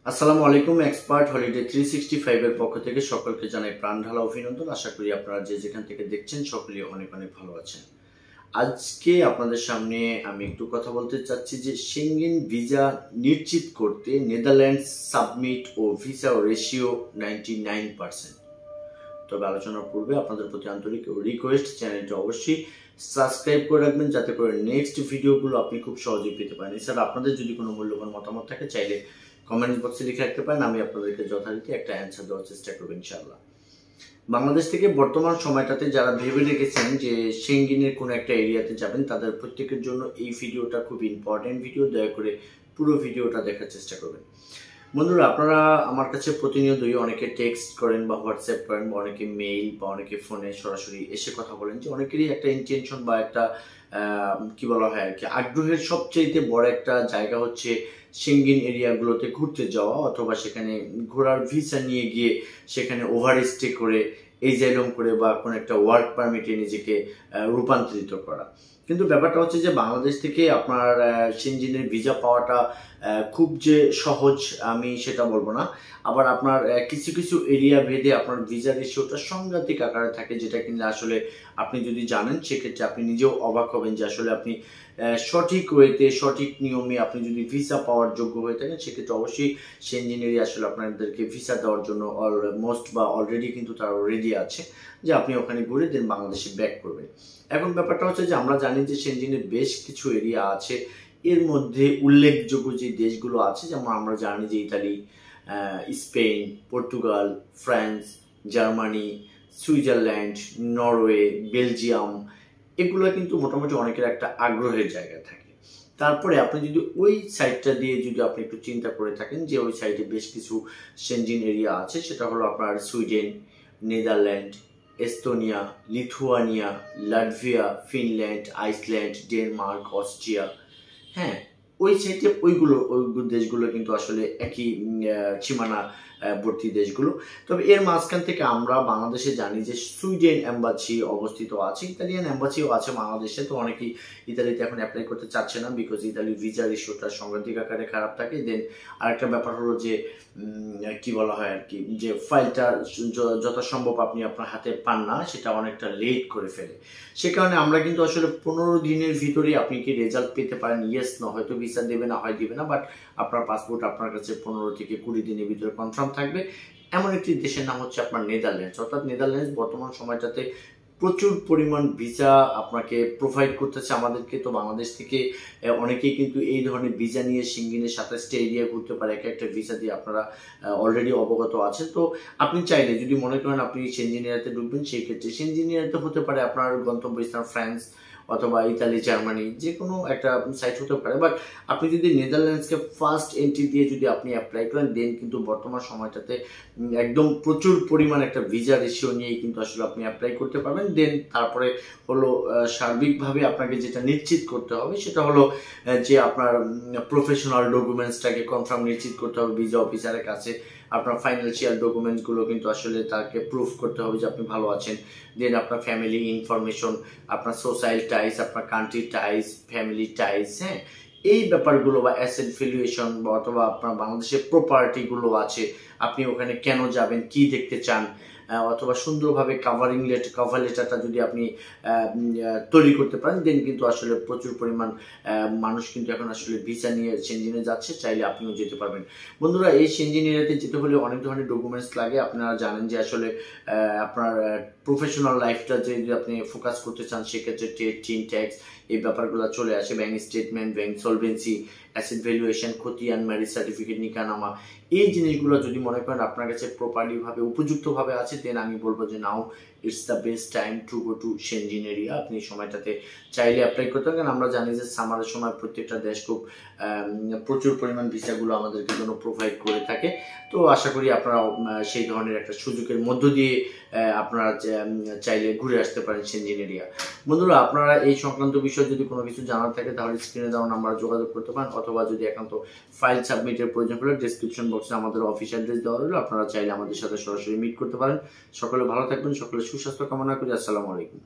আসসালামু আলাইকুম। Expert holiday 365 এর পক্ষ থেকে সকলকে জানাই প্রাণ ঢালা অভিনন্দন। আশা করি আপনারা যে যেখান থেকে দেখছেন সকলেই অনেক অনেক ভালো আছেন। আজকে আপনাদের সামনে আমি একটু কথা বলতে চাচ্ছি যে সেঙ্গেন ভিসা নিশ্চিত করতে নেদারল্যান্ডস সাবমিট ও ভিসা রেশিও 99%। তবে আলোচনার পূর্বে আপনাদের প্রতি আন্তরিক রিকোয়েস্ট, চ্যানেলটি অবশ্যই সাবস্ক্রাইব করে রাখবেন যাতে করে নেক্সট ভিডিওগুলো আপনি খুব সহজেই পেতে পারেন। এছাড়া আপনাদের যদি কোনো মূল্যবান মতামত থাকে চাইলে কমেন্ট বক্সে লিখে রাখতে পারেন, আমি আপনাদেরকে যথারীতি একটা অ্যান্সার দেওয়ার চেষ্টা করবো ইনশাআল্লাহ। বাংলাদেশ থেকে বর্তমান সময়টাতে যারা ভেবে রেখেছেন যে সেঙ্গেনের কোনো একটা এরিয়াতে যাবেন, তাদের প্রত্যেকের জন্য এই ভিডিওটা খুব ইম্পর্টেন্ট ভিডিও। দয়া করে পুরো ভিডিওটা দেখার চেষ্টা করবেন। বন্ধুরা, আপনারা আমার কাছে প্রতিনিয়তই অনেকে টেক্সট করেন বা হোয়াটসঅ্যাপ করেন বা অনেকে মেইল বা অনেকে ফোনে সরাসরি এসে কথা বলেন যে অনেকেরই একটা ইন্টেনশন বা একটা কি বলা হয় আর কি, আগ্রহের সবচেয়ে বড় একটা জায়গা হচ্ছে সেঙ্গেন এরিয়াগুলোতে ঘুরতে যাওয়া, অথবা সেখানে ঘোরার ভিসা নিয়ে গিয়ে সেখানে ওভার স্টে করে এজাইলম করে বা কোনো একটা ওয়ার্ক পারমিটে নিজেকে রূপান্তরিত করা। কিন্তু ব্যাপারটা হচ্ছে যে বাংলাদেশ থেকে আপনার সেঙ্গেনের ভিসা পাওয়াটা খুব যে সহজ আমি সেটা বলবো না। আবার আপনার কিছু কিছু এরিয়া ভেদে আপনার ভিসা রেশিওটা সাংঘাতিক আকারে থাকে, যেটা কিন্তু আসলে আপনি যদি জানেন সেক্ষেত্রে আপনি নিজেও অবাক হবেন যে আসলে আপনি সঠিক ওয়েতে সঠিক নিয়মে আপনি যদি ভিসা পাওয়ার যোগ্য হয়ে থাকেন সেক্ষেত্রে অবশ্যই সেঙ্গেন এরিয়া আসলে আপনাদেরকে ভিসা দেওয়ার জন্য অলমোস্ট বা অলরেডি কিন্তু তারা রেডি আছে যে আপনি ওখানে ঘুরে দেন বাংলাদেশে ব্যাক করবেন। এখন ব্যাপারটা হচ্ছে যে আমরা জানি যে সেঙ্গেনের বেশ কিছু এরিয়া আছে, এর মধ্যে উল্লেখযোগ্য যে দেশগুলো আছে যেমন আমরা জানি যে Italy, Spain, Portugal, France, Germany, Switzerland, Norway, Belgium, এগুলো কিন্তু মোটামুটি অনেকের একটা আগ্রহের জায়গা থাকে। তারপরে আপনি যদি ওই সাইটটা দিয়ে যদি আপনি একটু চিন্তা করে থাকেন যে ওই সাইটে বেশ কিছু সেঙ্গেন এরিয়া আছে, সেটা হলো আপনার Sweden, Netherland, Estonia, Lithuania, Latvia, Finland, Iceland, Denmark, Austria. হ্যাঁ, ওই সাইডে ওই দেশগুলো কিন্তু আসলে একই সীমানা বর্তী দেশগুলো। তবে এর মাঝখান থেকে আমরা বাংলাদেশে জানি যে সুইডেন এম্বাসি অবস্থিত আছে, ইতালিয়ান এম্বাসিও আছে বাংলাদেশে। তো অনেকেই ইতালিতে এখন অ্যাপ্লাই করতে চাচ্ছে না, বিকজ ইতালি ভিসা রেশিওটা সাংঘাতিক আকারে খারাপ থাকে। দেন আরেকটা ব্যাপার হলো যে কি বলা হয় আর কি, যে ফাইলটা যথাসম্ভব আপনি আপনার হাতে পান না, সেটা অনেকটা লেট করে ফেলে। সে কারণে আমরা কিন্তু আসলে 15 দিনের ভিতরে আপনি কি রেজাল্ট পেতে পারেন, ইয়েস না, হয়তো ভিসা দেবে না, হয় দিবে না, বাট আপনার পাসপোর্ট আপনার কাছে 15 থেকে 20 দিনের ভিতরে কনফার্ম থাকবে। এমন একটি দেশের নাম হচ্ছে আপনার নেদারল্যান্ডস। অর্থাৎ নেদারল্যান্ডস বর্তমান সময়টাতে প্রচুর পরিমাণ ভিসা আপনাকে প্রোভাইড করতেছে আমাদেরকে। তো বাংলাদেশ থেকে অনেকেই কিন্তু এই ধরনের ভিসা নিয়ে সেঙ্গেনের 27টা এরিয়া ঘুরতে পারে এক একটা ভিসা দিয়ে, আপনারা অলরেডি অবগত আছেন। তো আপনি চাইলে যদি মনে করেন আপনি সেঙ্গেন এরিয়াতে ঢুকবেন, সেই ক্ষেত্রে সেঙ্গেন এরিয়াতে হতে পারে আপনার গন্তব্যস্থান ফ্রান্স অথবা ইতালি, জার্মানি, যে কোনো একটা সাইট হতে পারে। বাট আপনি যদি নেদারল্যান্ডসকে ফার্স্ট এন্ট্রি দিয়ে যদি আপনি অ্যাপ্লাই করেন, দেন কিন্তু বর্তমান সময়টাতে একদম প্রচুর পরিমাণ একটা ভিসা রেশিও নিয়েই কিন্তু আসলে আপনি অ্যাপ্লাই করতে পারবেন। দেন তারপরে হলো সার্বিকভাবে আপনাকে যেটা নিশ্চিত করতে হবে সেটা হলো যে আপনার প্রফেশনাল ডকুমেন্টসটাকে কনফার্ম নিশ্চিত করতে হবে ভিসা অফিসারের কাছে। আপনার ফাইন্যান্সিয়াল ডকুমেন্টসগুলো কিন্তু আসলে তাকে প্রুফ করতে হবে যে আপনি ভালো আছেন। দেন আপনার ফ্যামিলি ইনফরমেশন, আপনার সোশ্যাল টাইস, আপনার কান্ট্রি টাইস, ফ্যামিলি টাইস, হ্যাঁ, এই ব্যাপারগুলো বা অ্যাসেট ভ্যালুয়েশন বা অথবা আপনার বাংলাদেশের প্রপার্টিগুলো আছে, আপনি ওখানে কেন যাবেন, কি দেখতে চান, অথবা সুন্দরভাবে কভার লেটারটা যদি আপনি তৈরি করতে পারেন, দেন কিন্তু আসলে প্রচুর পরিমাণ মানুষ কিন্তু এখন আসলে ভিসা নিয়ে সেঙ্গেনে যাচ্ছে, চাইলে আপনিও যেতে পারবেন। বন্ধুরা, এই সেঙ্গেন এরিয়াতে যেতে হলে অনেক ধরনের ডকুমেন্টস লাগে। আপনারা জানেন যে আসলে আপনার প্রফেশনাল লাইফটা যদি আপনি ফোকাস করতে চান সেক্ষেত্রে ট্রেড, ট্যাক্স, এই ব্যাপারগুলো চলে আসে। Bank statement, bank solvency, asset valuation, খতিয়ান, ম্যারেজ সার্টিফিকেট, নিকানামা, এই জিনিসগুলো যদি মনে করেন আপনার কাছে প্রপারলিভাবে উপযুক্তভাবে আছে, দেন আমি বলবো যে now it's the best time to go to Schengen area. আপনি সময়টাতে চাইলে অ্যাপ্লাই করতে পারেন। আমরা জানি যে সামারের সময় প্রত্যেকটা দেশ খুব প্রচুর পরিমাণ ভিসাগুলো আমাদেরকে জন্য প্রোভাইড করে থাকে। তো আশা করি আপনারা সেই ধরনের একটা সুযোগের মধ্য দিয়ে আপনারা চাইলে ঘুরে আসতে পারেন সেঙ্গেন এরিয়া। বন্ধুরা, আপনারা এই সংক্রান্ত বিষয়ে যদি কোনো কিছু জানার থাকে তাহলে স্ক্রিনে দেওয়া নাম্বারে যোগাযোগ করতে পারেন, অথবা যদি একান্ত ফাইল সাবমিটের প্রয়োজন হলে ডেসক্রিপশন বক্সে আমাদের অফিস অ্যাড্রেস দেওয়া রইল, আপনারা চাইলে আমাদের সাথে সরাসরি মিট করতে পারেন। সকলে ভালো থাকবেন, সকলে সুস্বাস্থ্য কামনা করি। আসসালামু আলাইকুম।